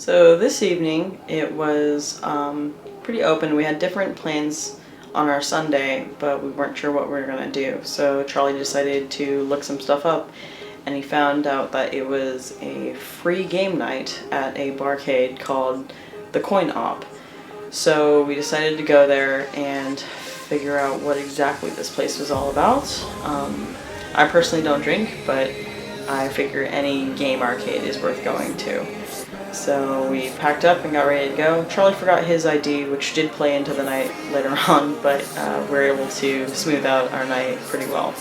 So this evening it was pretty open. We had different plans on our Sunday, but we weren't sure what we were going to do. So Charlie decided to look some stuff up, and he found out that it was a free game night at a barcade called the Coin Op. So we decided to go there and figure out what exactly this place was all about. I personally don't drink, but I figure any game arcade is worth going to. So we packed up and got ready to go. Charlie forgot his ID, which did play into the night later on, but we were able to smooth out our night pretty well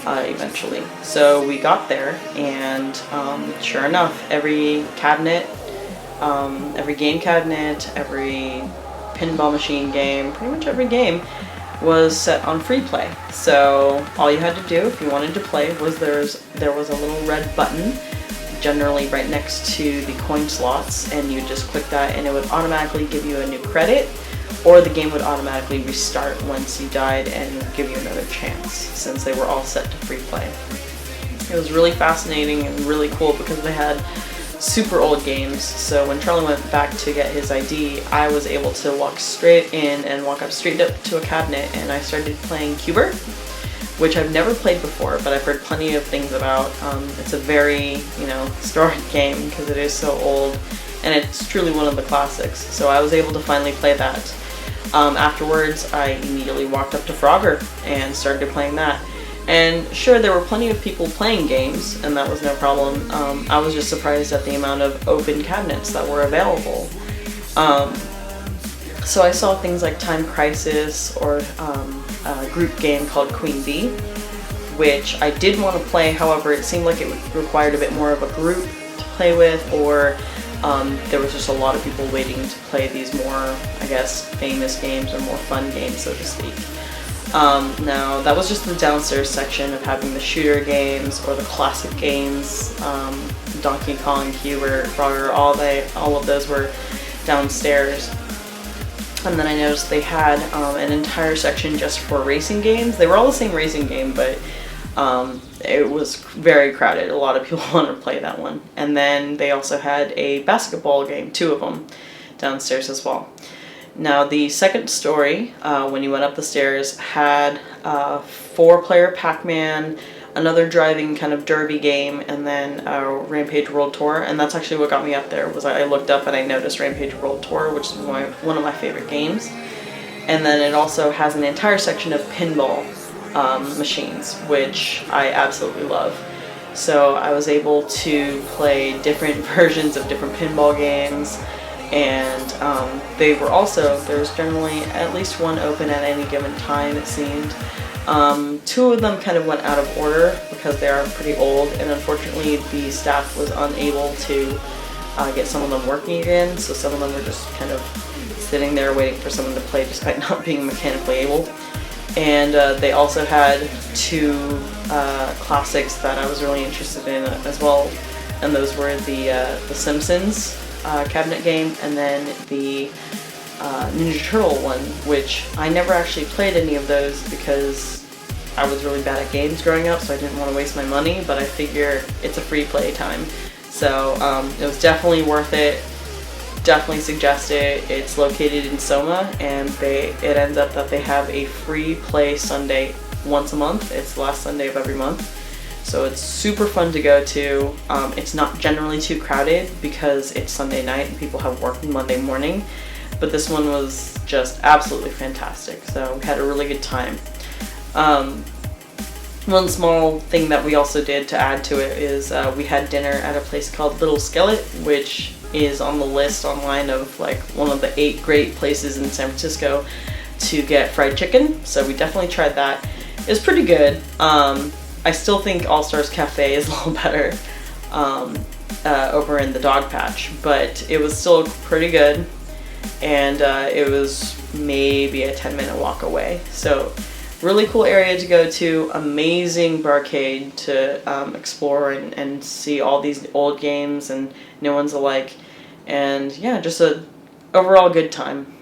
eventually. So we got there, and sure enough, every cabinet, every game cabinet, every pinball machine game, pretty much every game was set on free play. So all you had to do if you wanted to play was there was a little red button generally right next to the coin slots, and you just click that and it would automatically give you a new credit, or the game would automatically restart once you died and give you another chance, since they were all set to free play. It was really fascinating and really cool because they had super old games. So when Charlie went back to get his ID, I was able to walk straight in and walk up straight up to a cabinet, and I started playing Cuber, which I've never played before, but I've heard plenty of things about. It's a very, historic game because it is so old, and it's truly one of the classics. So I was able to finally play that. Afterwards, I immediately walked up to Frogger and started playing that. And sure, there were plenty of people playing games, and that was no problem. I was just surprised at the amount of open cabinets that were available. So I saw things like Time Crisis, or a group game called Queen Bee, which I did want to play. However, it seemed like it required a bit more of a group to play with, or there was just a lot of people waiting to play these more, I guess, famous games or more fun games, so to speak. Now, that was just the downstairs section of having the shooter games or the classic games. Donkey Kong, Cuber, Frogger, all of those were downstairs. And then I noticed they had an entire section just for racing games. They were all the same racing game, but it was very crowded. A lot of people wanted to play that one. And then they also had a basketball game, 2 of them, downstairs as well. Now, the second story, when you went up the stairs, had a 4-player Pac-Man, another driving kind of derby game, and then a Rampage World Tour. And that's actually what got me up there, was I looked up and I noticed Rampage World Tour, which is one of my favorite games. And then it also has an entire section of pinball machines, which I absolutely love. So I was able to play different versions of different pinball games. And there was generally at least one open at any given time, it seemed. 2 of them kind of went out of order because they are pretty old, and unfortunately the staff was unable to get some of them working again, so some of them were just kind of sitting there waiting for someone to play despite not being mechanically able. And they also had 2 classics that I was really interested in as well, and those were the Simpsons cabinet game, and then the Ninja Turtle one, which I never actually played any of those because I was really bad at games growing up, so I didn't want to waste my money, but I figure it's a free play time. So it was definitely worth it. Definitely suggest it. It's located in Soma, and it ends up that they have a free play Sunday once a month. It's the last Sunday of every month. So it's super fun to go to. It's not generally too crowded because it's Sunday night and people have work Monday morning. But this one was just absolutely fantastic. So we had a really good time. One small thing that we also did to add to it is we had dinner at a place called Little Skillet, which is on the list online of like one of the 8 great places in San Francisco to get fried chicken. So we definitely tried that. It was pretty good. I still think All Stars Cafe is a little better over in the Dog Patch, but it was still pretty good, and it was maybe a 10-minute walk away. So really cool area to go to, amazing barcade to explore and see all these old games and new ones alike, and yeah, just a overall good time.